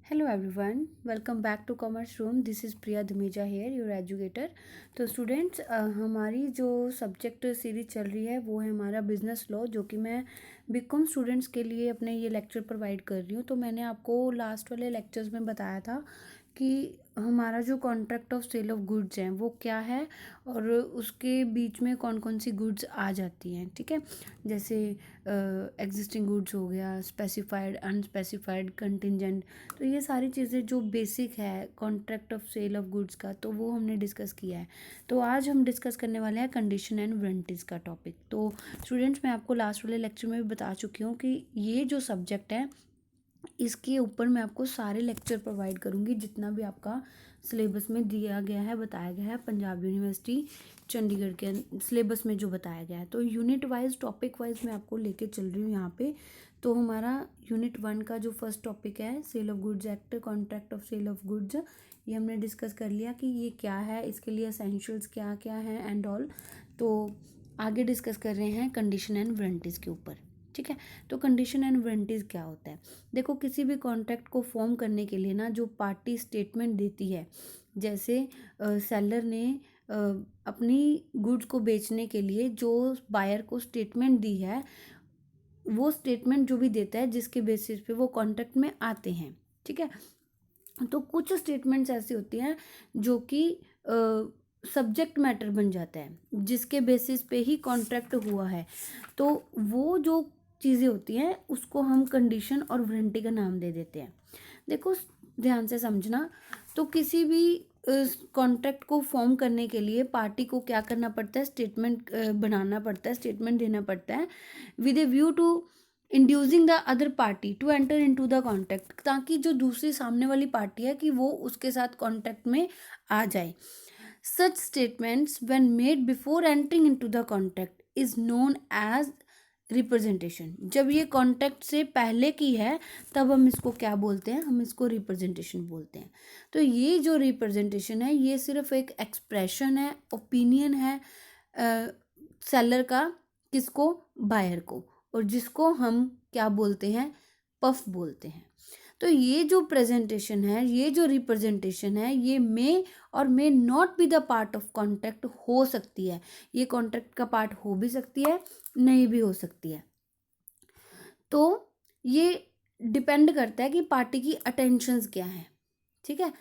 Hello everyone, welcome back to commerce room. This is Priya Dhamija here, your educator. तो students, हमारी जो subject series चल रही है वो है हमारा बिजनेस लॉ, जो कि मैं बीकॉम स्टूडेंट्स के लिए अपने ये लेक्चर प्रोवाइड कर रही हूँ। तो मैंने आपको लास्ट वाले लेक्चर्स में बताया था कि हमारा जो contract of sale of goods हैं वो क्या है और उसके बीच में कौन कौन सी गुड्स आ जाती हैं। ठीक है, जैसे एग्जिस्टिंग गुड्स हो गया, स्पेसिफाइड, अनस्पेसिफाइड, कंटिजेंट। तो ये सारी चीज़ें जो बेसिक है contract of sale of goods का, तो वो हमने डिस्कस किया है। तो आज हम डिस्कस करने वाले हैं कंडीशन एंड वारंटीज़ का टॉपिक। तो स्टूडेंट्स, मैं आपको लास्ट वाले लेक्चर में भी बता चुकी हूँ कि ये जो सब्जेक्ट है इसके ऊपर मैं आपको सारे लेक्चर प्रोवाइड करूँगी, जितना भी आपका सिलेबस में दिया गया है, बताया गया है पंजाब यूनिवर्सिटी चंडीगढ़ के सिलेबस में जो बताया गया है। तो यूनिट वाइज, टॉपिक वाइज मैं आपको लेके चल रही हूँ यहाँ पे। तो हमारा यूनिट 1 का जो फर्स्ट टॉपिक है sale of goods act, contract of sale of goods, ये हमने डिस्कस कर लिया कि ये क्या है, इसके लिए एसेंशियल्स क्या क्या हैं एंड ऑल। तो आगे डिस्कस कर रहे हैं कंडीशन एंड वारंटीज़ के ऊपर। ठीक है, तो कंडीशन एंड वारंटीज़ क्या होता है? देखो, किसी भी कॉन्ट्रैक्ट को फॉर्म करने के लिए ना जो पार्टी स्टेटमेंट देती है, जैसे सेलर ने अपनी गुड्स को बेचने के लिए जो बायर को स्टेटमेंट दी है, वो स्टेटमेंट जो भी देता है जिसके बेसिस पे वो कॉन्ट्रैक्ट में आते हैं। ठीक है, तो कुछ स्टेटमेंट्स ऐसी होती हैं जो कि सब्जेक्ट मैटर बन जाता है, जिसके बेसिस पे ही कॉन्ट्रैक्ट हुआ है। तो वो जो चीज़ें होती हैं उसको हम कंडीशन और वारंटी का नाम दे देते हैं। देखो, ध्यान से समझना। तो किसी भी कॉन्ट्रैक्ट को फॉर्म करने के लिए पार्टी को क्या करना पड़ता है? स्टेटमेंट बनाना पड़ता है, स्टेटमेंट देना पड़ता है with a view to inducing the other party to enter into the contract, ताकि जो दूसरी सामने वाली पार्टी है कि वो उसके साथ कॉन्ट्रैक्ट में आ जाए। Such statements when made before entering into the contract is known as representation. जब ये कॉन्ट्रैक्ट से पहले की है तब हम इसको क्या बोलते हैं? हम इसको रिप्रेजेंटेशन बोलते हैं। तो ये जो रिप्रेजेंटेशन है ये सिर्फ एक एक्सप्रेशन है, ओपिनियन है सेलर का, किसको? बायर को, और जिसको हम क्या बोलते हैं? पफ बोलते हैं। तो ये जो प्रेजेंटेशन है, ये जो रिप्रेजेंटेशन है, ये मे और may not be the part of contract हो सकती है। ये कॉन्ट्रैक्ट का पार्ट हो भी सकती है, नहीं भी हो सकती है। तो ये डिपेंड करता है कि पार्टी की अटेंशंस क्या है। ठीक है,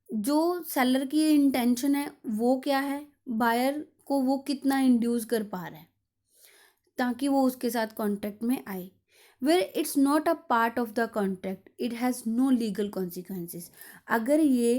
जो सेलर की इंटेंशन है वो क्या है, बायर को वो कितना इंड्यूस कर पा रहा है ताकि वो उसके साथ कॉन्ट्रैक्ट में आए। Where it's not a part of the contract it has no legal consequences. अगर ये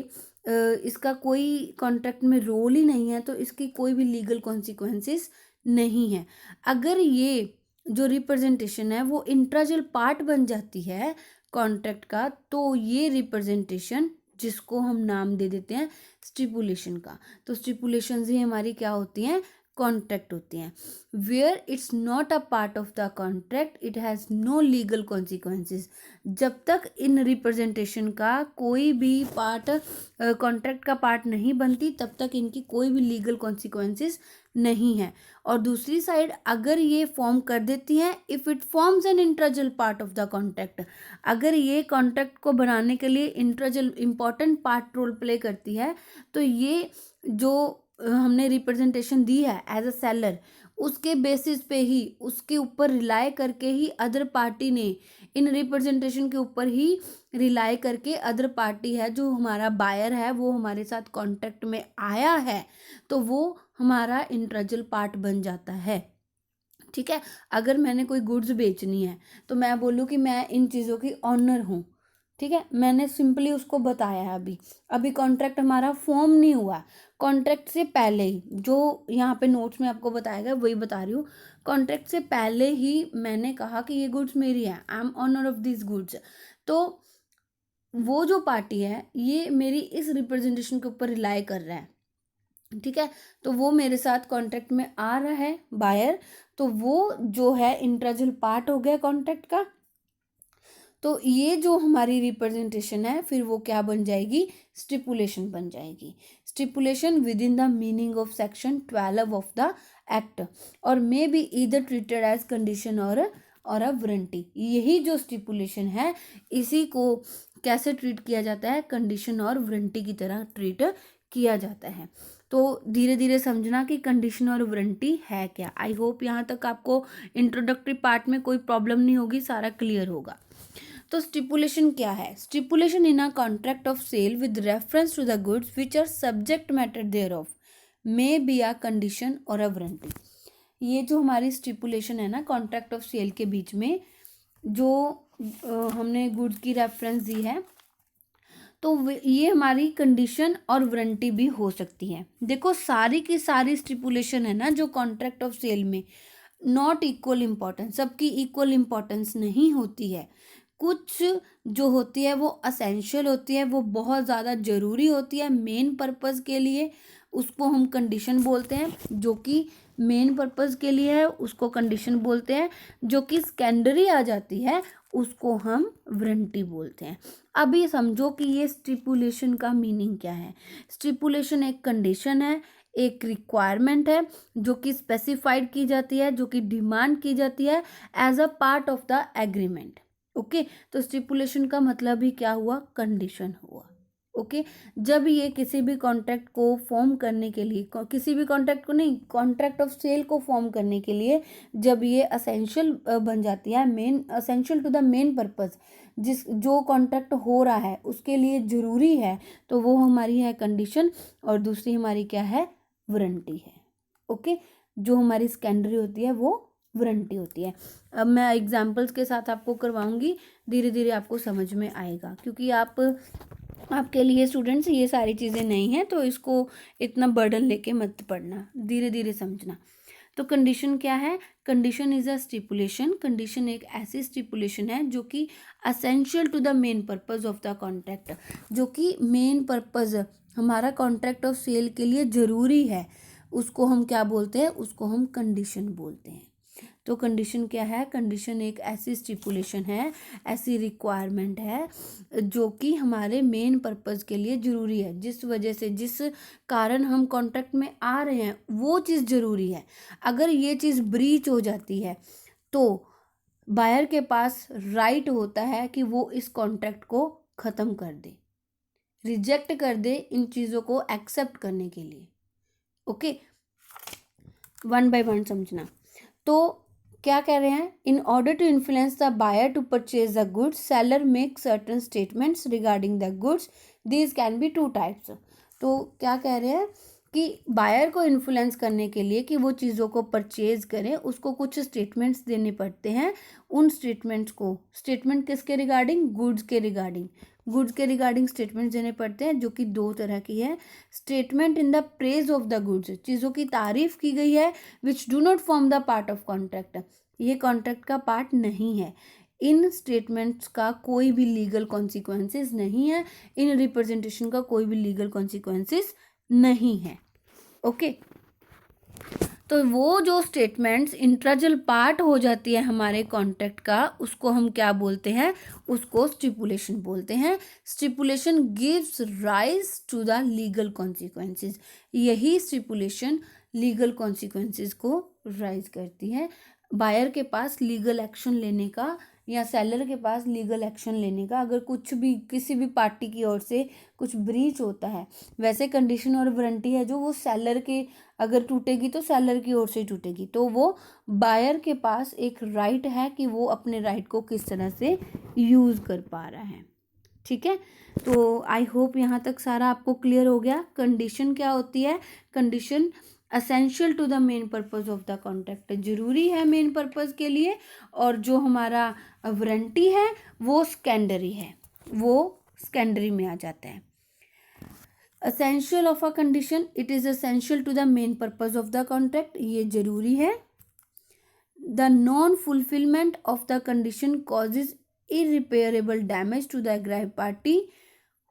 इसका कोई कॉन्ट्रैक्ट में रोल ही नहीं है तो इसकी कोई भी लीगल कॉन्सिक्वेंसेस नहीं है। अगर ये जो रिप्रेजेंटेशन है वो इंट्राजल पार्ट बन जाती है कॉन्ट्रैक्ट का, तो ये रिप्रेजेंटेशन, जिसको हम नाम दे देते हैं स्टिपुलेशन का, तो स्टिपुलेशंस ही हमारी क्या होती हैं? कॉन्ट्रैक्ट होती हैं। Where it's not a part of the contract it has no legal consequences. जब तक इन रिप्रेजेंटेशन का कोई भी पार्ट कॉन्ट्रैक्ट का पार्ट नहीं बनती तब तक इनकी कोई भी लीगल कॉन्सिक्वेंसेस नहीं है। और दूसरी साइड अगर ये फॉर्म कर देती हैं, if it forms an integral part of the contract, अगर ये कॉन्ट्रैक्ट को बनाने के लिए integral important part role play करती है, तो ये जो हमने रिप्रेजेंटेशन दी है एज अ सेलर, उसके बेसिस पे ही, उसके ऊपर रिलाई करके ही अदर पार्टी ने, इन रिप्रेजेंटेशन के ऊपर ही रिलाई करके अदर पार्टी है जो हमारा बायर है वो हमारे साथ कॉन्ट्रैक्ट में आया है, तो वो हमारा इंट्राजल पार्ट बन जाता है। ठीक है, अगर मैंने कोई गुड्स बेचनी है तो मैं बोलूँ कि मैं इन चीज़ों की ऑनर हूँ। ठीक है, मैंने सिंपली उसको बताया है। अभी अभी कॉन्ट्रैक्ट हमारा फॉर्म नहीं हुआ, कॉन्ट्रैक्ट से पहले ही, जो यहाँ पे नोट्स में आपको बताया गया वही बता रही हूँ। कॉन्ट्रैक्ट से पहले ही मैंने कहा कि ये गुड्स मेरी है, I am owner of this goods. तो वो जो पार्टी है ये मेरी इस रिप्रेजेंटेशन के ऊपर रिलाई कर रहा है। ठीक है, तो वो मेरे साथ कॉन्ट्रैक्ट में आ रहा है बायर, तो वो जो है इंट्राजल पार्ट हो गया कॉन्ट्रैक्ट का। तो ये जो हमारी रिप्रेजेंटेशन है फिर वो क्या बन जाएगी? स्टिपुलेशन बन जाएगी। Stipulation within the meaning of section 12 of the act or may be either treated as condition और अ वारंटी। यही जो स्टिपुलेशन है इसी को कैसे ट्रीट किया जाता है, कंडीशन और वारंटी की तरह ट्रीट किया जाता है। तो धीरे धीरे समझना कि कंडीशन और वारंटी है क्या। आई होप यहाँ तक आपको इंट्रोडक्टरी पार्ट में कोई प्रॉब्लम नहीं होगी, सारा क्लियर होगा। तो स्टिपुलेशन क्या है? Stipulation in a contract of sale with reference to the goods which are subject matter thereof may be a condition और अ वारंटी। ये जो हमारी स्टिपुलेशन है ना कॉन्ट्रैक्ट ऑफ सेल के बीच में, जो हमने गुड्स की रेफरेंस दी है, तो ये हमारी कंडीशन और वारंटी भी हो सकती है। देखो सारी की सारी स्टिपुलेशन है ना जो कॉन्ट्रैक्ट ऑफ सेल में, नॉट इक्वल इम्पोर्टेंस, सबकी इक्वल इम्पोर्टेंस नहीं होती है। कुछ जो होती है वो असेंशियल होती है, वो बहुत ज़्यादा ज़रूरी होती है मेन पर्पज़ के लिए, उसको हम कंडीशन बोलते हैं। जो कि मेन पर्पज़ के लिए है उसको कंडीशन बोलते हैं, जो कि सेकेंडरी आ जाती है उसको हम वारंटी बोलते हैं। अभी समझो कि ये स्टिपुलेशन का मीनिंग क्या है। स्टिपुलेशन एक कंडीशन है, एक रिक्वायरमेंट है जो कि स्पेसिफाइड की जाती है, जो कि डिमांड की जाती है as a part of the agreement. Okay, तो स्टिपुलेशन का मतलब ही क्या हुआ? कंडीशन हुआ। ओके, जब ये किसी भी कॉन्ट्रैक्ट को फॉर्म करने के लिए, किसी भी कॉन्ट्रैक्ट को नहीं, कॉन्ट्रैक्ट ऑफ सेल को फॉर्म करने के लिए जब ये असेंशियल बन जाती है, main essential to the main purpose, जिस जो कॉन्ट्रैक्ट हो रहा है उसके लिए ज़रूरी है, तो वो हमारी है कंडीशन, और दूसरी हमारी क्या है? वारंटी है। ओके, जो हमारी सेकेंडरी होती है वो वारंटी होती है। अब मैं एग्जांपल्स के साथ आपको करवाऊंगी, धीरे धीरे आपको समझ में आएगा, क्योंकि आपके लिए स्टूडेंट्स ये सारी चीज़ें नहीं हैं, तो इसको इतना बर्डन लेके मत पढ़ना, धीरे धीरे समझना। तो कंडीशन क्या है? Condition is a stipulation. Condition एक ऐसी स्टिपुलेशन है जो कि essential to the main purpose of the contract, जो कि मेन पर्पस हमारा कॉन्ट्रैक्ट ऑफ सेल के लिए ज़रूरी है, उसको हम क्या बोलते हैं? उसको हम कंडीशन बोलते हैं। तो कंडीशन क्या है? कंडीशन एक ऐसी स्टिपुलेशन है, ऐसी रिक्वायरमेंट है जो कि हमारे मेन पर्पस के लिए ज़रूरी है, जिस वजह से, जिस कारण हम कॉन्ट्रैक्ट में आ रहे हैं वो चीज़ ज़रूरी है। अगर ये चीज़ ब्रीच हो जाती है तो बायर के पास राइट होता है कि वो इस कॉन्ट्रैक्ट को ख़त्म कर दे, रिजेक्ट कर दे इन चीज़ों को एक्सेप्ट करने के लिए। ओके, वन बाय वन समझना। तो क्या कह रहे हैं? In order to influence the buyer to purchase the goods, seller make certain statements regarding the goods, these can be two types. तो क्या कह रहे हैं कि बायर को इन्फ्लुएंस करने के लिए कि वो चीज़ों को परचेज करें, उसको कुछ स्टेटमेंट्स देने पड़ते हैं। उन स्टेटमेंट्स को, स्टेटमेंट किसके रिगार्डिंग? गुड्स के रिगार्डिंग। गुड्स के रिगार्डिंग स्टेटमेंट्स देने पड़ते हैं, जो कि दो तरह की है। Statement in the praise of the goods, चीज़ों की तारीफ की गई है, which do not form the part of contract, ये कॉन्ट्रैक्ट का पार्ट नहीं है। इन स्टेटमेंट्स का कोई भी लीगल कॉन्सिक्वेंसेस नहीं है, इन रिप्रेजेंटेशन का कोई भी लीगल कॉन्सिक्वेंसेस नहीं है। ओके, तो वो जो स्टेटमेंट्स इंट्राजल पार्ट हो जाती है हमारे कॉन्ट्रैक्ट का, उसको हम क्या बोलते हैं? उसको स्टिपुलेशन बोलते हैं। Stipulation gives rise to the legal consequences, यही स्टिपुलेशन लीगल कॉन्सिक्वेंसेस को राइज करती है। बायर के पास लीगल एक्शन लेने का या सेलर के पास लीगल एक्शन लेने का, अगर कुछ भी किसी भी पार्टी की ओर से कुछ ब्रीच होता है, वैसे कंडीशन और वारंटी है जो वो सेलर के, अगर टूटेगी तो सेलर की ओर से टूटेगी, तो वो बायर के पास एक राइट है कि वो अपने राइट को किस तरह से यूज़ कर पा रहा है। ठीक है, तो आई होप यहाँ तक सारा आपको क्लियर हो गया। कंडीशन क्या होती है? Condition essential to the main purpose of the contract, जरूरी है मेन पर्पस के लिए, और जो हमारा वारंटी है वो सेकेंडरी है, वो सेकेंडरी में आ जाता है। Essential of a condition, it is essential to the main purpose of the contract, ये जरूरी है। The non fulfilment of the condition causes irreparable damage to the aggrieved party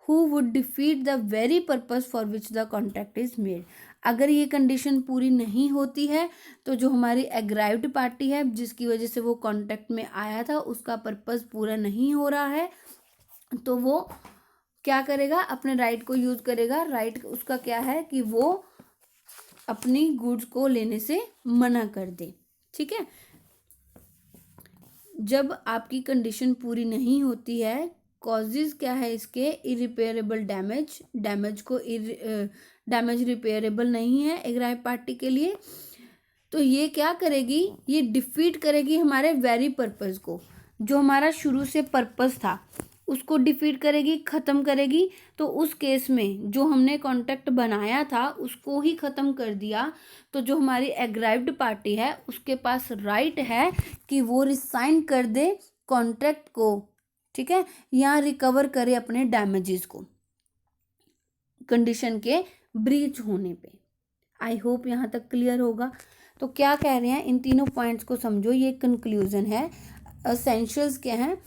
who would defeat the very purpose for which the contract is made। अगर ये condition पूरी नहीं होती है तो जो हमारी एग्राइव्ड पार्टी है, जिसकी वजह से वो कॉन्ट्रैक्ट में आया था, उसका पर्पस पूरा नहीं हो रहा है, तो वो क्या करेगा? अपने राइट को यूज करेगा। राइट उसका क्या है कि वो अपनी गुड्स को लेने से मना कर दे। ठीक है, जब आपकी कंडीशन पूरी नहीं होती है कॉजेज क्या है इसके, इरिपेयरेबल डैमेज, डैमेज रिपेयरेबल नहीं है एग्राइव पार्टी के लिए। तो ये क्या करेगी, ये डिफीट करेगी हमारे वेरी पर्पस को, जो हमारा शुरू से पर्पस था उसको डिफीट करेगी, ख़त्म करेगी। तो उस केस में जो हमने कॉन्ट्रैक्ट बनाया था उसको ही ख़त्म कर दिया, तो जो हमारी एग्राइव्ड पार्टी है उसके पास राइट है कि वो रिसाइन कर दे कॉन्ट्रैक्ट को, ठीक है, या रिकवर करे अपने डैमेजेस को कंडीशन के ब्रीच होने पे। आई होप यहाँ तक क्लियर होगा। तो क्या कह रहे हैं, इन तीनों पॉइंट्स को समझो, ये कंक्लूजन है। एसेंशियल्स क्या हैं,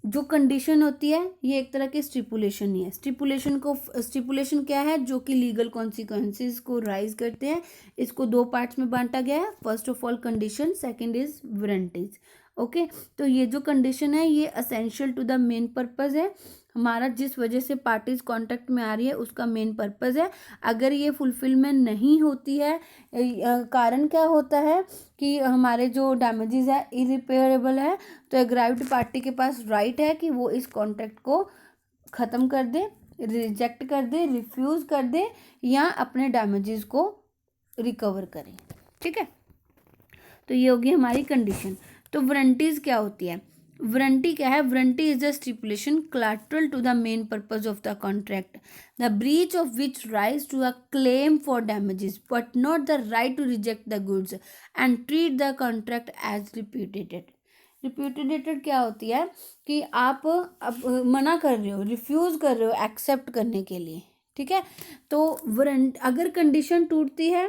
जो कंडीशन होती है ये एक तरह की स्टिपुलेशन ही है। स्टिपुलेशन क्या है, जो कि लीगल कॉन्सिक्वेंसेस को राइज करते हैं। इसको दो पार्ट्स में बांटा गया है, first of all condition, second is warranties. Okay, तो ये जो कंडीशन है ये essential to the main purpose है, हमारा जिस वजह से पार्टीज कॉन्ट्रैक्ट में आ रही है उसका मेन पर्पस है। अगर ये फुलफिलमेंट नहीं होती है, कारण क्या होता है कि हमारे जो डैमेजेस है इरिपेयरेबल है, तो एग्राइव्ड पार्टी के पास राइट है कि वो इस कॉन्ट्रैक्ट को ख़त्म कर दे, रिजेक्ट कर दे, रिफ्यूज़ कर दे, या अपने डैमेजेस को रिकवर करें। ठीक है, तो ये होगी हमारी कंडीशन। तो वारंटीज क्या होती है, वारंटी क्या है, warranty is a stipulation collateral to the main purpose of the contract, the breach of which rise to a claim for damages but not the right to reject the goods and treat the contract as repudiated। रिप्यूडिएटेड क्या होती है कि आप अब मना कर रहे हो, रिफ्यूज कर रहे हो एक्सेप्ट करने के लिए, ठीक है। तो अगर कंडीशन टूटती है,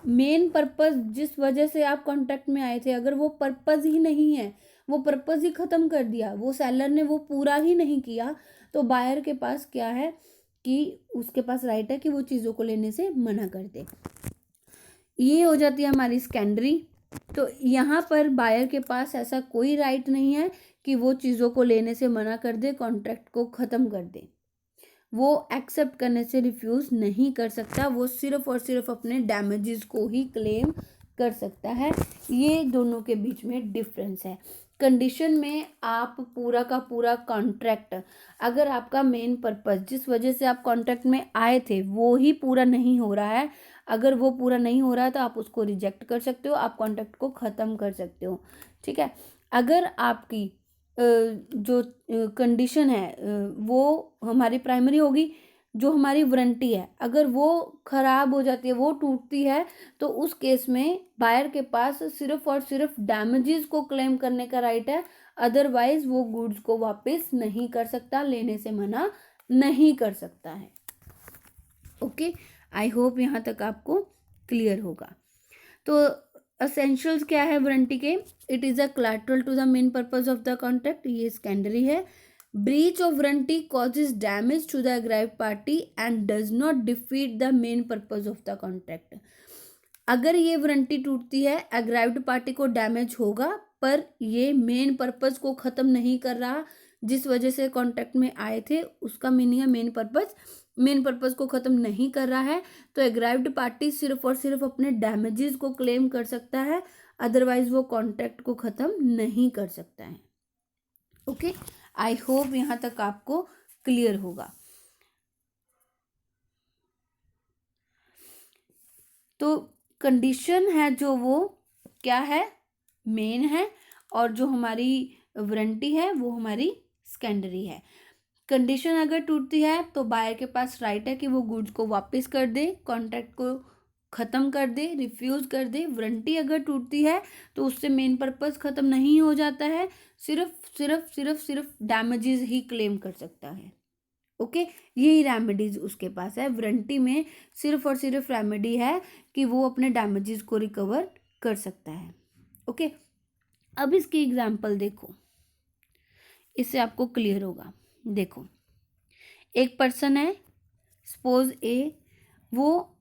मेन पर्पस जिस वजह से आप कॉन्ट्रैक्ट में आए थे, अगर वो पर्पस ही नहीं है, वो पर्पस ही ख़त्म कर दिया, वो सेलर ने वो पूरा ही नहीं किया, तो बायर के पास क्या है कि उसके पास राइट है कि वो चीज़ों को लेने से मना कर दे। ये हो जाती है हमारी सेकेंडरी। तो यहाँ पर बायर के पास ऐसा कोई राइट नहीं है कि वो चीज़ों को लेने से मना कर दे, कॉन्ट्रैक्ट को ख़त्म कर दे, वो एक्सेप्ट करने से रिफ्यूज़ नहीं कर सकता, वो सिर्फ और सिर्फ अपने डैमेजेस को ही क्लेम कर सकता है। ये दोनों के बीच में डिफरेंस है। कंडीशन में आप पूरा का पूरा कॉन्ट्रैक्ट, अगर आपका मेन पर्पस जिस वजह से आप कॉन्ट्रैक्ट में आए थे वो ही पूरा नहीं हो रहा है, अगर वो पूरा नहीं हो रहा है तो आप उसको रिजेक्ट कर सकते हो, आप कॉन्ट्रैक्ट को ख़त्म कर सकते हो। ठीक है, अगर आपकी जो कंडीशन है वो हमारी प्राइमरी होगी, जो हमारी वारंटी है अगर वो ख़राब हो जाती है, वो टूटती है, तो उस केस में बायर के पास सिर्फ और सिर्फ डैमेजेस को क्लेम करने का राइट है, अदरवाइज वो गुड्स को वापस नहीं कर सकता, लेने से मना नहीं कर सकता है। ओके, आई होप यहाँ तक आपको क्लियर होगा। तो असेंशियल्स क्या है वारंटी के, it is a collateral to the main purpose of the contract, ये सेकेंडरी है। Breach of warranty causes damage to the aggrieved party and does not defeat the main purpose of the contract. अगर ये warranty टूटती है, एग्राइव्ड party को damage होगा, पर ये मेन पर्पस को ख़त्म नहीं कर रहा, जिस वजह से कॉन्ट्रैक्ट में आए थे उसका मीनिंग है मेन पर्पस को ख़त्म नहीं कर रहा है, तो एग्राइव्ड पार्टी सिर्फ और सिर्फ अपने डैमेजेस को क्लेम कर सकता है, अदरवाइज वो कॉन्ट्रैक्ट को ख़त्म नहीं कर सकता है। ओके, आई होप यहाँ तक आपको क्लियर होगा। तो कंडीशन है जो वो क्या है, मेन है, और जो हमारी वारंटी है वो हमारी सेकेंडरी है। कंडीशन अगर टूटती है तो बायर के पास राइट है कि वो गुड्स को वापस कर दे, कॉन्ट्रैक्ट को ख़त्म कर दे, रिफ्यूज़ कर दे। वारंटी अगर टूटती है तो उससे मेन पर्पस ख़त्म नहीं हो जाता है, सिर्फ डैमेजेस ही क्लेम कर सकता है। ओके, यही रेमेडीज उसके पास है। वारंटी में सिर्फ और सिर्फ रेमेडी है कि वो अपने डैमेजेस को रिकवर कर सकता है। ओके, अब इसकी एग्जांपल देखो, इससे आपको क्लियर होगा। देखो, एक पर्सन है, सपोज ए, वो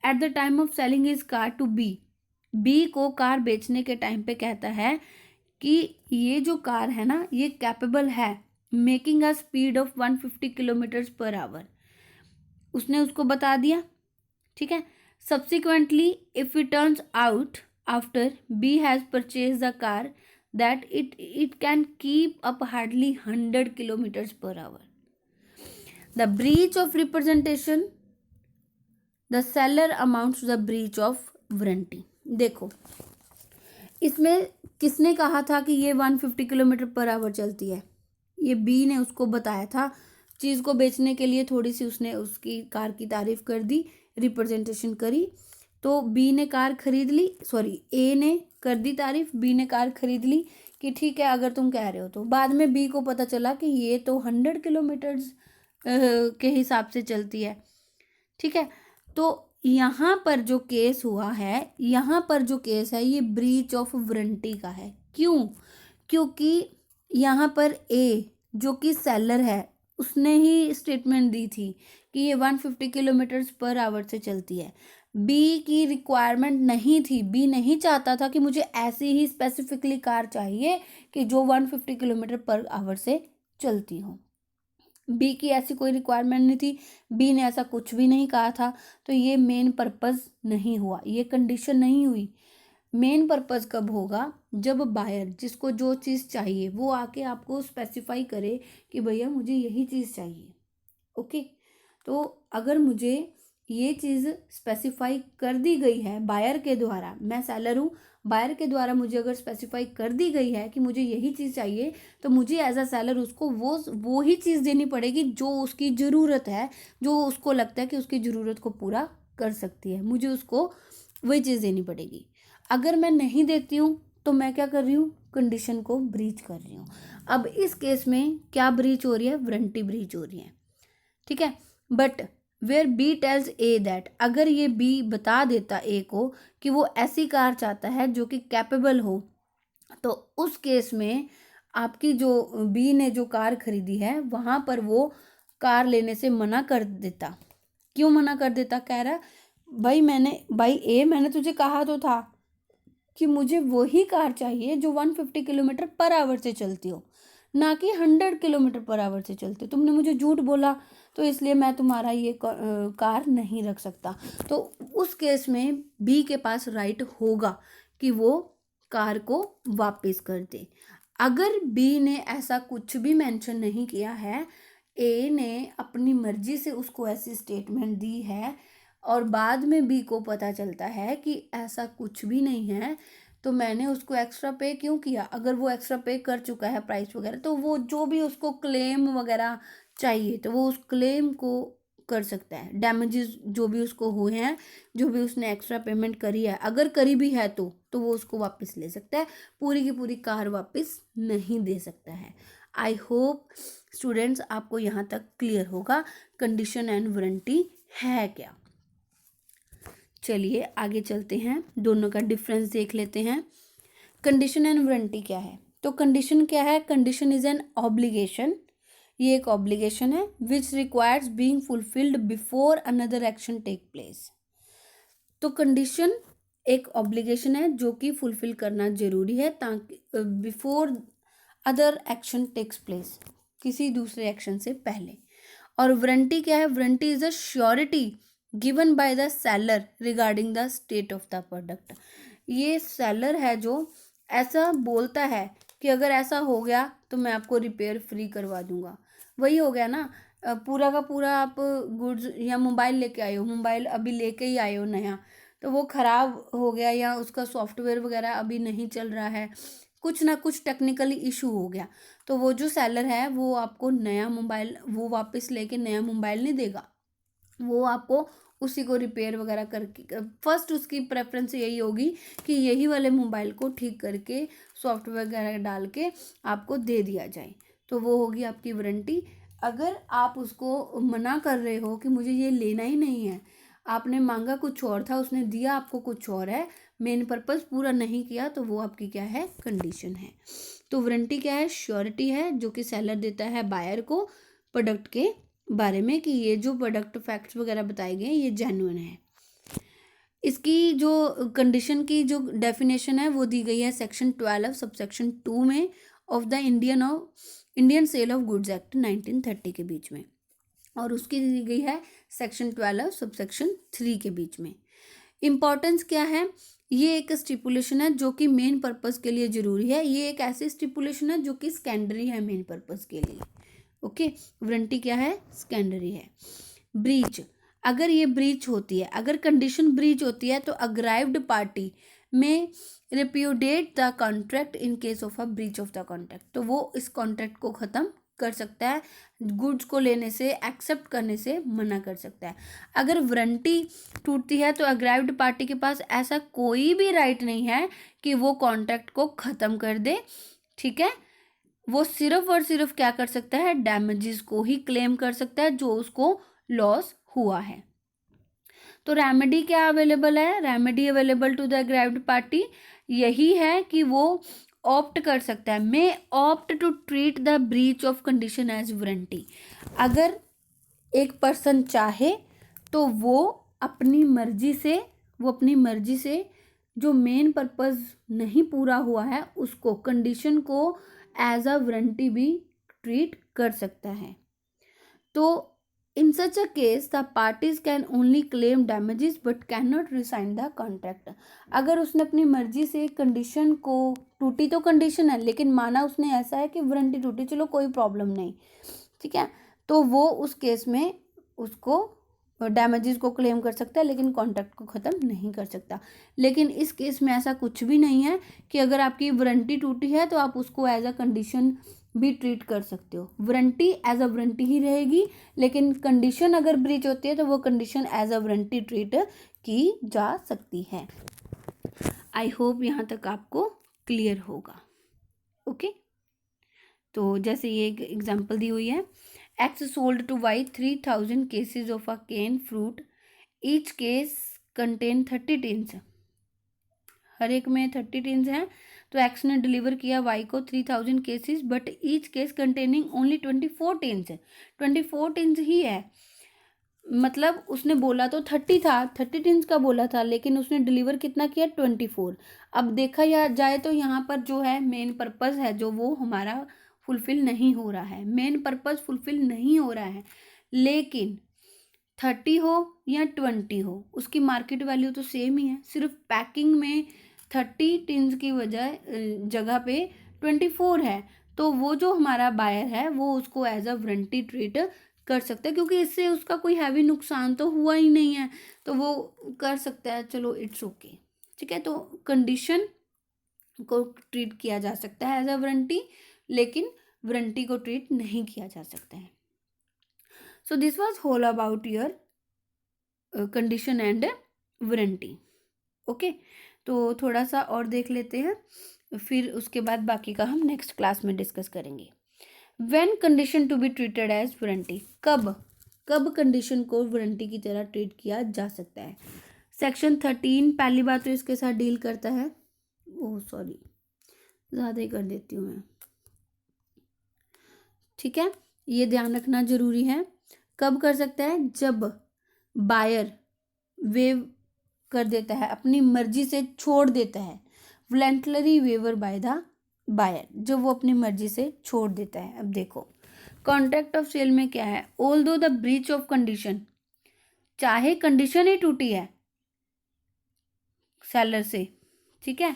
at the time of selling his car to B को कार बेचने के टाइम पे कहता है कि ये जो कार है ना, ये कैपेबल है making a speed of 150 kilometres per hour, उसने उसको बता दिया। ठीक है, subsequently if it turns out after B has purchase the car that it can keep up hardly 100 kilometers per hour. The breach of representation, the seller amounts to the breach of warranty. देखो इसमें किसने कहा था कि ये 150 kilometre per hour चलती है? ये बी ने उसको बताया था, चीज़ को बेचने के लिए थोड़ी सी उसने उसकी कार की तारीफ कर दी, रिप्रेजेंटेशन करी, तो बी ने कार खरीद ली, सॉरी ए ने कर दी तारीफ, बी ने कार खरीद ली कि ठीक है अगर तुम कह रहे हो तो। बाद में बी को पता चला कि ये तो 100 किलोमीटर्स के हिसाब से चलती है, ठीक है। तो यहाँ पर जो केस हुआ है, यहाँ पर जो केस है ये ब्रीच ऑफ वारंटी का है। क्यों? क्योंकि यहाँ पर ए जो कि सेलर है उसने ही स्टेटमेंट दी थी कि ये 150 किलोमीटर्स पर आवर से चलती है। बी की रिक्वायरमेंट नहीं थी, बी नहीं चाहता था कि मुझे ऐसी ही स्पेसिफिकली कार चाहिए कि जो 150 किलोमीटर पर आवर से चलती हो। बी की ऐसी कोई रिक्वायरमेंट नहीं थी, बी ने ऐसा कुछ भी नहीं कहा था, तो ये मेन पर्पस नहीं हुआ, ये कंडीशन नहीं हुई। मेन पर्पस कब होगा? जब बायर जिसको जो चीज़ चाहिए वो आके आपको स्पेसिफाई करे कि भैया मुझे यही चीज़ चाहिए। ओके, तो अगर मुझे ये चीज़ स्पेसिफाई कर दी गई है बायर के द्वारा, मैं सेलर हूँ, बायर के द्वारा मुझे अगर स्पेसिफाई कर दी गई है कि मुझे यही चीज़ चाहिए, तो मुझे एज अ सेलर उसको वो ही चीज़ देनी पड़ेगी जो उसकी ज़रूरत है, जो उसको लगता है कि उसकी ज़रूरत को पूरा कर सकती है, मुझे उसको वही चीज़ देनी पड़ेगी। अगर मैं नहीं देती हूँ तो मैं क्या कर रही हूँ? कंडीशन को ब्रीच कर रही हूँ। अब इस केस में क्या ब्रीच हो रही है? वारंटी ब्रीच हो रही है, ठीक है। But where B tells A that, अगर ये बी बता देता ए को कि वो ऐसी कार चाहता है जो कि कैपेबल हो, तो उस केस में आपकी जो बी ने जो कार खरीदी है वहाँ पर वो कार लेने से मना कर देता। क्यों मना कर देता? कह रहा भाई ए मैंने तुझे कहा तो था कि मुझे वही कार चाहिए जो 150 किलोमीटर पर आवर से चलती हो, ना कि 100 किलोमीटर पर आवर से चलती हो। तुमने मुझे झूठ बोला तो इसलिए मैं तुम्हारा ये कार नहीं रख सकता। तो उस केस में बी के पास राइट होगा कि वो कार को वापस कर दे। अगर बी ने ऐसा कुछ भी मेंशन नहीं किया है, ए ने अपनी मर्जी से उसको ऐसी स्टेटमेंट दी है और बाद में बी को पता चलता है कि ऐसा कुछ भी नहीं है, तो मैंने उसको एक्स्ट्रा पे क्यों किया? अगर वो एक्स्ट्रा पे कर चुका है प्राइस वगैरह, तो वो जो भी उसको क्लेम वगैरह चाहिए तो वो उस क्लेम को कर सकता है। डैमेजेस जो भी उसको हुए हैं, जो भी उसने एक्स्ट्रा पेमेंट करी है, अगर करी भी है तो वो उसको वापस ले सकता है, पूरी की पूरी कार वापस नहीं दे सकता है। आई होप स्टूडेंट्स आपको यहाँ तक क्लियर होगा कंडीशन एंड वारंटी है क्या। चलिए आगे चलते हैं, दोनों का डिफरेंस देख लेते हैं। कंडीशन एंड वारंटी क्या है? तो कंडीशन क्या है? कंडीशन इज एन ऑब्लिगेशन, ये एक ऑब्लिगेशन है which requires being fulfilled before another action take place. तो कंडीशन एक ऑब्लिगेशन है जो कि फुलफिल करना जरूरी है ताकि before other action takes place, किसी दूसरे एक्शन से पहले। और वारंटी क्या है? Warranty is a surety given by the seller regarding the state of the product. ये सेलर है जो ऐसा बोलता है कि अगर ऐसा हो गया तो मैं आपको रिपेयर फ्री करवा दूंगा। वही हो गया ना, पूरा का पूरा आप गुड्स या मोबाइल लेके आए हो, मोबाइल अभी लेके ही आए हो नया, तो वो ख़राब हो गया या उसका सॉफ्टवेयर वगैरह अभी नहीं चल रहा है, कुछ ना कुछ टेक्निकली इशू हो गया, तो वो जो सेलर है वो आपको नया मोबाइल वो वापस लेके नया मोबाइल नहीं देगा, वो आपको उसी को रिपेयर वगैरह करके फर्स्ट उसकी प्रेफरेंस यही होगी कि यही वाले मोबाइल को ठीक करके सॉफ्टवेयर वगैरह डाल के आपको दे दिया जाए, तो वो होगी आपकी वारंटी। अगर आप उसको मना कर रहे हो कि मुझे ये लेना ही नहीं है, आपने मांगा कुछ और था, उसने दिया आपको कुछ और है, मेन पर्पस पूरा नहीं किया, तो वो आपकी क्या है? कंडीशन है। तो वारंटी क्या है? श्योरिटी है जो कि सेलर देता है बायर को प्रोडक्ट के बारे में कि ये जो प्रोडक्ट फैक्ट्स वगैरह बताए गए हैं ये जेन्युइन है। इसकी जो कंडीशन की जो डेफिनेशन है वो दी गई है सेक्शन 12 सबसेक्शन 2 में of the Indian sale of goods act 1930 के बीच में, और उसकी दी गई है सेक्शन 12 सबसेक्शन 3 के बीच में। इम्पॉर्टेंस क्या है? ये एक स्टिपुलेशन है जो कि मेन पर्पस के लिए जरूरी है। ये एक ऐसी स्टिपुलेशन है जो कि सेकेंडरी है मेन पर्पस के लिए। ओके, वारंटी क्या है? सेकेंडरी है। ब्रीच, अगर ये ब्रीच होती है, अगर कंडीशन ब्रीच होती है तो aggrieved party may repudiate the contract in case of a breach of the contract. तो वो इस कॉन्ट्रैक्ट को ख़त्म कर सकता है, गुड्स को लेने से, एक्सेप्ट करने से मना कर सकता है। अगर वारंटी टूटती है तो अग्राइव्ड पार्टी के पास ऐसा कोई भी राइट नहीं है कि वो कॉन्ट्रैक्ट को ख़त्म कर दे। ठीक है, वो सिर्फ और सिर्फ क्या कर सकता है? डैमेजेस को ही क्लेम कर सकता है जो उसको लॉस हुआ है। तो रेमेडी क्या अवेलेबल है? Remedy available to the aggrieved party यही है कि वो ऑप्ट कर सकता है, may opt to treat the breach of condition as warranty. अगर एक पर्सन चाहे तो वो अपनी मर्जी से जो मेन पर्पस नहीं पूरा हुआ है उसको, कंडीशन को एज अ वारंटी भी ट्रीट कर सकता है। तो in such a case the parties can only claim damages but cannot resign the contract। अगर उसने अपनी मर्जी से कंडीशन को, टूटी तो कंडीशन है लेकिन माना उसने ऐसा है कि वारंटी टूटी, चलो कोई प्रॉब्लम नहीं, ठीक है, तो वो उस केस में उसको डैमेजेस को क्लेम कर सकता है लेकिन कॉन्ट्रैक्ट को ख़त्म नहीं कर सकता। लेकिन इस केस में ऐसा कुछ भी नहीं है कि अगर आपकी वारंटी टूटी है तो आप उसको एज अ कंडीशन भी ट्रीट कर सकते हो। वारंटी एज अ वारंटी ही रहेगी, लेकिन कंडीशन अगर ब्रीच होती है तो वो condition as a warranty treat की जा सकती है। आई होप यहाँ तक आपको क्लियर होगा। ओके, तो जैसे ये एक एग्जांपल दी हुई है, X sold to Y 3000 cases of a can fruit, each case contain 30 tins. हर एक में 30 टिन्स हैं, तो एक्स ने डिलीवर किया वाई को 3000 cases, but each case containing only 24 tins. 24 tins ही है, मतलब उसने बोला तो 30 था, 30 टिन्स का बोला था, लेकिन उसने डिलीवर कितना किया? 24। अब देखा जाए तो यहाँ पर जो है मेन पर्पस है जो वो हमारा फुलफिल नहीं हो रहा है, मेन पर्पस फुलफिल नहीं हो रहा है। लेकिन 30 हो या 20 हो, उसकी मार्केट वैल्यू तो सेम ही है, सिर्फ पैकिंग में 30 टिन्स की जगह पे 24 है। तो वो जो हमारा बायर है वो उसको एज अ वारंटी ट्रीट कर सकता है, क्योंकि इससे उसका कोई हैवी नुकसान तो हुआ ही नहीं है, तो वो कर सकता है, चलो इट्स ओके। ठीक है, तो कंडीशन को ट्रीट किया जा सकता है एज अ वारंटी, लेकिन वारंटी को ट्रीट नहीं किया जा सकता है। So this was whole about your condition and warranty. Okay, तो थोड़ा सा और देख लेते हैं, फिर उसके बाद बाकी का हम नेक्स्ट क्लास में डिस्कस करेंगे। When condition to be treated as warranty, कब कंडीशन को वारंटी की तरह ट्रीट किया जा सकता है? सेक्शन 13 पहली बात तो इसके साथ डील करता है, ओह सॉरी ज़्यादा ही कर देती हूँ मैं, ठीक है, ये ध्यान रखना जरूरी है। कब कर सकता है? जब बायर वेव कर देता है, अपनी मर्जी से छोड़ देता है, voluntary waiver by the buyer, जब वो अपनी मर्जी से छोड़ देता है। अब देखो कॉन्ट्रैक्ट ऑफ सेल में क्या है, although the breach of condition, चाहे कंडीशन ही टूटी है सेलर से, ठीक है,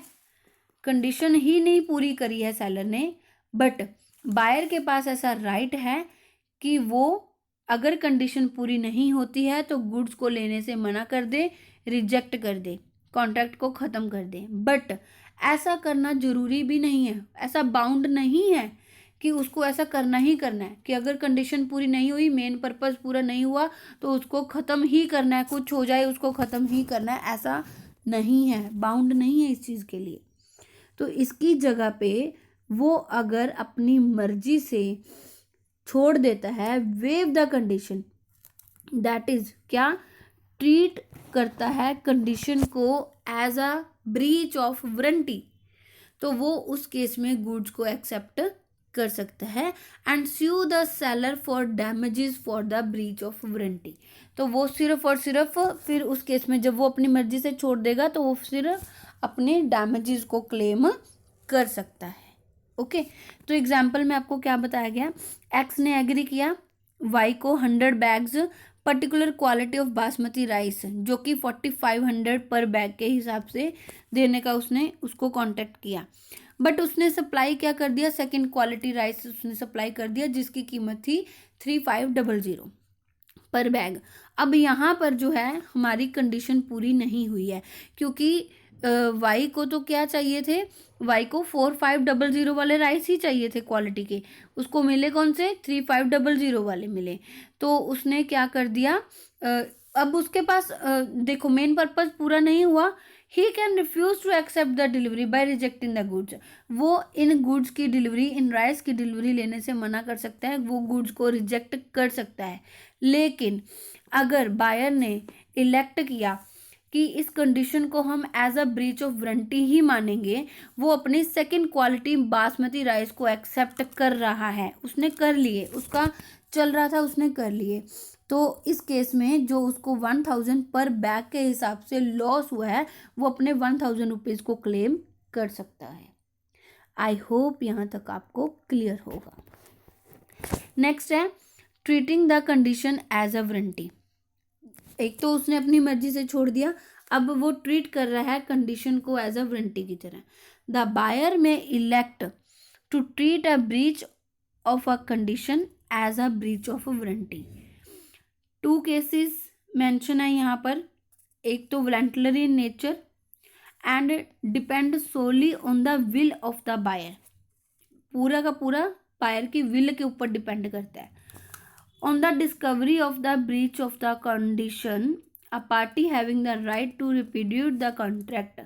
कंडीशन ही नहीं पूरी करी है सेलर ने, बट बायर के पास ऐसा राइट है कि वो अगर कंडीशन पूरी नहीं होती है तो गुड्स को लेने से मना कर दे, रिजेक्ट कर दे, कॉन्ट्रैक्ट को ख़त्म कर दे। बट ऐसा करना जरूरी भी नहीं है, ऐसा बाउंड नहीं है कि उसको ऐसा करना ही करना है कि अगर कंडीशन पूरी नहीं हुई, मेन पर्पस पूरा नहीं हुआ तो उसको ख़त्म ही करना है, कुछ हो जाए उसको ख़त्म ही करना है, ऐसा नहीं है, बाउंड नहीं है इस चीज़ के लिए। तो इसकी जगह पे वो अगर अपनी मर्जी से छोड़ देता है, waive the condition, that is क्या, ट्रीट करता है कंडीशन को as a breach of warranty, तो वो उस केस में गुड्स को एक्सेप्ट कर सकता है and sue the seller for damages for the breach of warranty. तो वो सिर्फ और सिर्फ फिर उस केस में जब वो अपनी मर्जी से छोड़ देगा तो वो सिर्फ अपने डैमेजेस को क्लेम कर सकता है। ओके, तो एग्जाम्पल में आपको क्या बताया गया, एक्स ने एग्री किया वाई को 100 bags particular quality of basmati rice जो कि 4500 पर बैग के हिसाब से देने का उसने उसको कांटेक्ट किया, बट उसने सप्लाई क्या कर दिया, सेकंड क्वालिटी राइस उसने सप्लाई कर दिया जिसकी कीमत थी 3500 पर बैग। अब यहाँ पर जो है हमारी कंडीशन पूरी नहीं हुई है, क्योंकि वाई को तो क्या चाहिए थे, वाई को 4500 वाले राइस ही चाहिए थे क्वालिटी के, उसको मिले कौन से, 3500 वाले मिले। तो उसने क्या कर दिया, अब उसके पास देखो मेन पर्पस पूरा नहीं हुआ। He can refuse to accept the delivery by rejecting the goods. वो इन गुड्स की डिलीवरी, इन राइस की डिलीवरी लेने से मना कर सकता है, वो गुड्स को रिजेक्ट कर सकता है। लेकिन अगर बायर ने इलेक्ट किया कि इस कंडीशन को हम as a breach of warranty ही मानेंगे, वो अपनी सेकंड क्वालिटी बासमती राइस को एक्सेप्ट कर रहा है, उसने कर लिए, उसका चल रहा था उसने कर लिए, तो इस केस में जो उसको 1000 पर बैग के हिसाब से लॉस हुआ है वो अपने 1000 रुपीज़ को क्लेम कर सकता है। आई होप यहाँ तक आपको क्लियर होगा। नेक्स्ट है treating the condition as a warranty. एक तो उसने अपनी मर्जी से छोड़ दिया, अब वो ट्रीट कर रहा है कंडीशन को एज अ वारंटी की तरह। The buyer may elect to treat a breach of a condition as a breach of a warranty. 2 cases mention है यहाँ पर, एक तो voluntary in nature and depend solely on the will of the buyer, पूरा का पूरा buyer की will के ऊपर डिपेंड करता है। On the discovery of the breach of the condition, a party having the right to repudiate the contract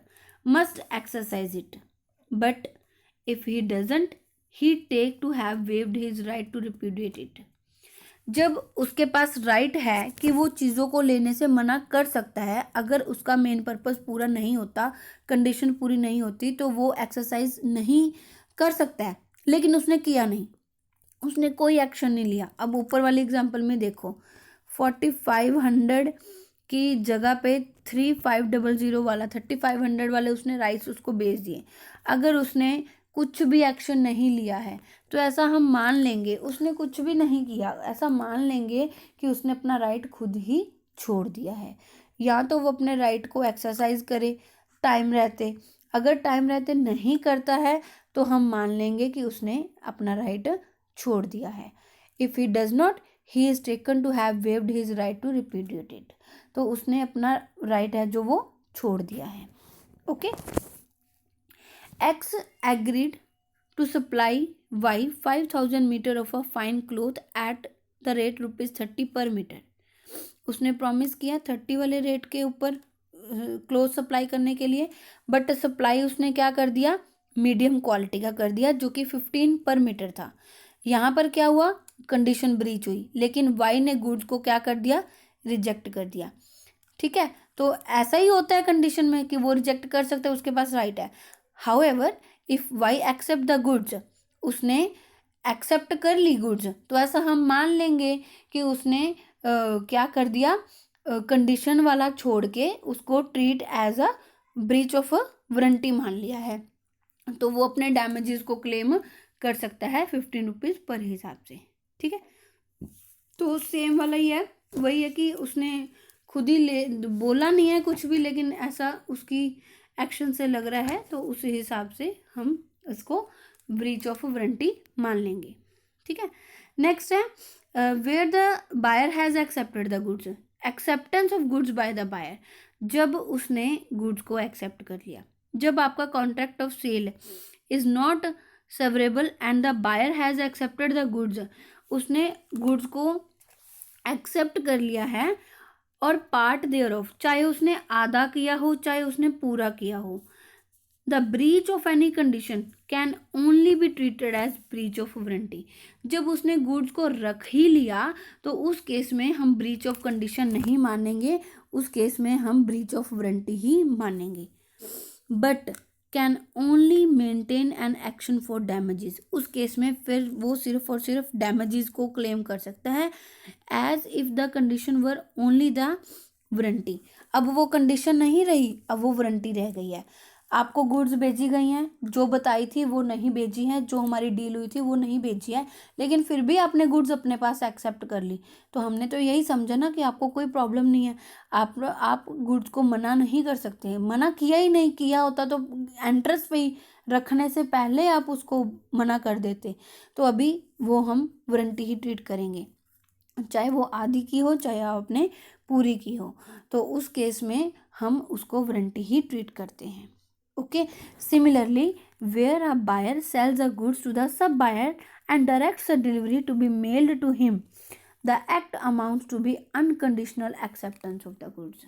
must exercise it, but if he doesn't, he take to have waived his right to repudiate it। जब उसके पास right है कि वो चीज़ों को लेने से मना कर सकता है, अगर उसका मेन पर्पस पूरा नहीं होता, कंडीशन पूरी नहीं होती, तो वो एक्सरसाइज नहीं कर सकता है, लेकिन उसने किया नहीं, उसने कोई एक्शन नहीं लिया। अब ऊपर वाली एग्जांपल में देखो, 4500 की जगह पे 3500 वाला, 3500 वाले उसने राइस उसको बेच दिए। अगर उसने कुछ भी एक्शन नहीं लिया है तो ऐसा हम मान लेंगे उसने कुछ भी नहीं किया, ऐसा मान लेंगे कि उसने अपना राइट खुद ही छोड़ दिया है। या तो वो अपने राइट को एक्सरसाइज करे टाइम रहते, अगर टाइम रहते नहीं करता है तो हम मान लेंगे कि उसने अपना राइट छोड़ दिया है। If he does not, he is taken to have waived his right to repudiate it, तो उसने अपना राइट है जो वो छोड़ दिया है। Okay, X agreed to supply Y 5000 metre of a fine cloth at the rate ₹30 per metre. उसने प्रॉमिस किया 30 वाले रेट के ऊपर क्लोथ सप्लाई करने के लिए, बट सप्लाई उसने क्या कर दिया, मीडियम क्वालिटी का कर दिया जो कि 15 पर मीटर था। यहाँ पर क्या हुआ, कंडीशन ब्रीच हुई, लेकिन वाई ने गुड्स को क्या कर दिया, रिजेक्ट कर दिया। ठीक है, तो ऐसा ही होता है कंडीशन में कि वो रिजेक्ट कर सकते हैं, उसके पास राइट है। However if Y accept the goods, उसने एक्सेप्ट कर ली गुड्स, तो ऐसा हम मान लेंगे कि उसने क्या कर दिया, कंडीशन वाला छोड़ के उसको treat as a breach of a warranty मान लिया है, तो वो अपने डैमेजेस को क्लेम कर सकता है 15 रुपीज़ पर हिसाब से। ठीक है, तो सेम वाला ही है, वही है कि उसने खुद ही ले बोला नहीं है कुछ भी, लेकिन ऐसा उसकी एक्शन से लग रहा है, तो उस हिसाब से हम इसको ब्रीच ऑफ वारंटी मान लेंगे। ठीक है, नेक्स्ट है where the buyer has accepted the goods, acceptance of goods by the buyer. जब उसने गुड्स को एक्सेप्ट कर लिया, जब आपका contract of sale is not severable and the buyer has accepted the goods, उसने गुड्स को एक्सेप्ट कर लिया है और पार्ट देयर ऑफ, चाहे उसने आधा किया हो चाहे उसने पूरा किया हो, the breach of any condition can only be treated as breach of warranty. जब उसने गुड्स को रख ही लिया तो उस केस में हम ब्रीच ऑफ कंडीशन नहीं मानेंगे, उस केस में हम ब्रीच ऑफ वारंटी ही मानेंगे। But can only maintain an action for damages, उस केस में फिर वो सिर्फ और सिर्फ डैमेजेस को क्लेम कर सकता है as if the condition were only the warranty. अब वो कंडीशन नहीं रही, अब वो वारंटी रह गई है। आपको गुड्स भेजी गई हैं, जो बताई थी वो नहीं भेजी हैं, जो हमारी डील हुई थी वो नहीं भेजी है, लेकिन फिर भी आपने गुड्स अपने पास एक्सेप्ट कर ली, तो हमने तो यही समझा ना कि आपको कोई प्रॉब्लम नहीं है। आप गुड्स को मना नहीं कर सकते हैं, मना किया ही नहीं, किया होता तो एंट्रेंस पे ही रखने से पहले आप उसको मना कर देते, तो अभी वो हम वारंटी ही ट्रीट करेंगे, चाहे वो आधी की हो चाहे आपने पूरी की हो, तो उस केस में हम उसको वारंटी ही ट्रीट करते हैं। Okay, similarly where a buyer sells a goods to the sub buyer and directs a delivery to be mailed to him, the act amounts to be unconditional acceptance of the goods.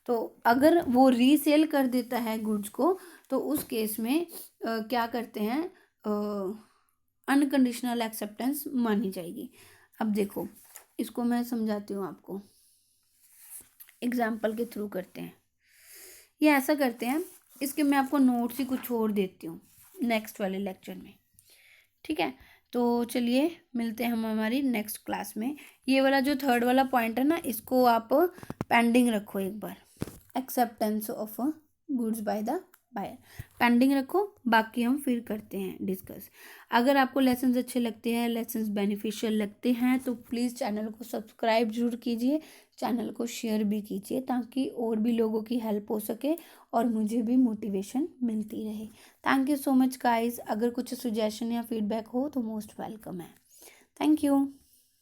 तो अगर वो resale कर देता है goods को, तो उस case में क्या करते हैं, अनकंडीशनल एक्सेप्टेंस मानी जाएगी। अब देखो, इसको मैं समझाती हूँ आपको, एग्जाम्पल के थ्रू करते हैं। ये ऐसा करते हैं, इसके मैं आपको नोट्स ही कुछ और देती हूँ नेक्स्ट वाले लेक्चर में, ठीक है। तो चलिए मिलते हैं हम हमारी नेक्स्ट क्लास में। ये वाला जो थर्ड वाला पॉइंट है ना, इसको आप पेंडिंग रखो एक बार, acceptance of goods by the buyer, pending रखो, बाकी हम फिर करते हैं डिस्कस। अगर आपको लेसन्स अच्छे लगते हैं, लेसन्स बेनिफिशियल लगते हैं, तो प्लीज़ चैनल को सब्सक्राइब जरूर कीजिए, चैनल को शेयर भी कीजिए, ताकि और भी लोगों की हेल्प हो सके और मुझे भी मोटिवेशन मिलती रहे। Thank you so much guys. अगर कुछ सजेशन या फीडबैक हो तो मोस्ट वेलकम है। Thank you.